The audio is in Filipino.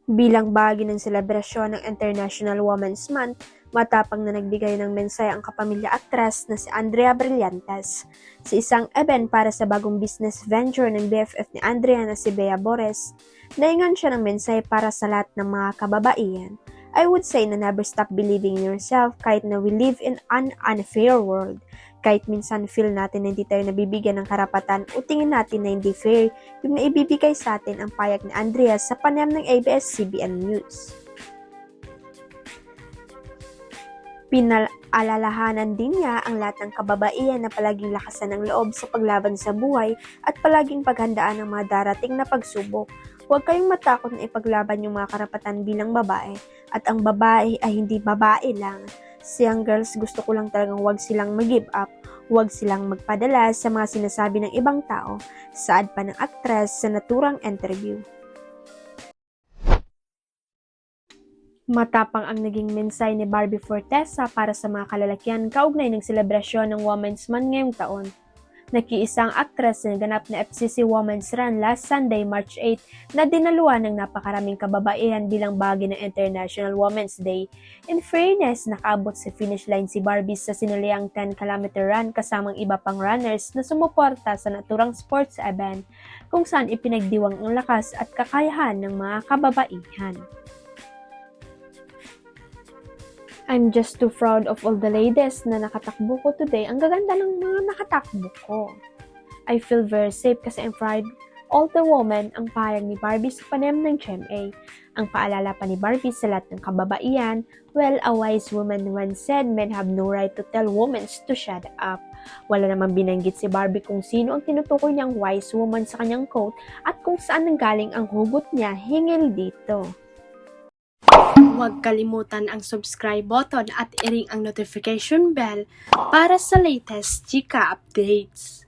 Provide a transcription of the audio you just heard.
Bilang bahagi ng selebrasyon ng International Women's Month, matapang na nagbigay ng mensahe ang kapamilya aktres na si Andrea Brillantes sa isang event para sa bagong business venture ng BFF ni Andrea na si Bea Bores. Naingan siya ng mensahe para sa lahat ng mga kababaihan. I would say na never stop believing in yourself kahit na we live in an unfair world. Kahit minsan feel natin na hindi tayo nabibigyan ng karapatan o tingin natin na hindi fair yung naibibigay sa atin ang payag ni Andrea sa panayam ng ABS-CBN News. Pinaalalahanan din niya ang lahat ng kababaihan na palaging lakasan ng loob sa paglaban sa buhay at palaging paghandaan ang mga darating na pagsubok. Huwag kayong matakot na ipaglaban yung mga karapatan bilang babae at ang babae ay hindi babae lang. Sa young girls, gusto ko lang talagang huwag silang mag-give up, huwag silang magpadala sa mga sinasabi ng ibang tao, saad pa ng aktres sa naturang interview. Matapang ang naging mensahe ni Barbie Fortesa para sa mga kalalakihan kaugnay ng selebrasyon ng Women's Month ngayong taon. Nakiisang aktres na naganap na FCC Women's Run last Sunday, March 8 na dinaluan ng napakaraming kababaihan bilang bahagi ng International Women's Day. In fairness, nakaabot sa finish line si Barbie sa sinuliang 10-kilometer run kasamang iba pang runners na sumuporta sa naturang sports event kung saan ipinagdiwang ang lakas at kakayahan ng mga kababaihan. I'm just too proud of all the ladies na nakatakbo ko today. Ang gaganda ng mga nakatakbo ko. I feel very safe kasi I'm proud all the women ang pahayag ni Barbie sa panayam ng GMA. Ang paalala pa ni Barbie sa lahat ng kababaihan, well, a wise woman once said men have no right to tell women to shut up. Wala namang binanggit si Barbie kung sino ang tinutukoy niyang wise woman sa kanyang quote at kung saan nanggaling ang hugot niya hinggil dito. Huwag kalimutan ang subscribe button at i-ring ang notification bell para sa latest chika updates.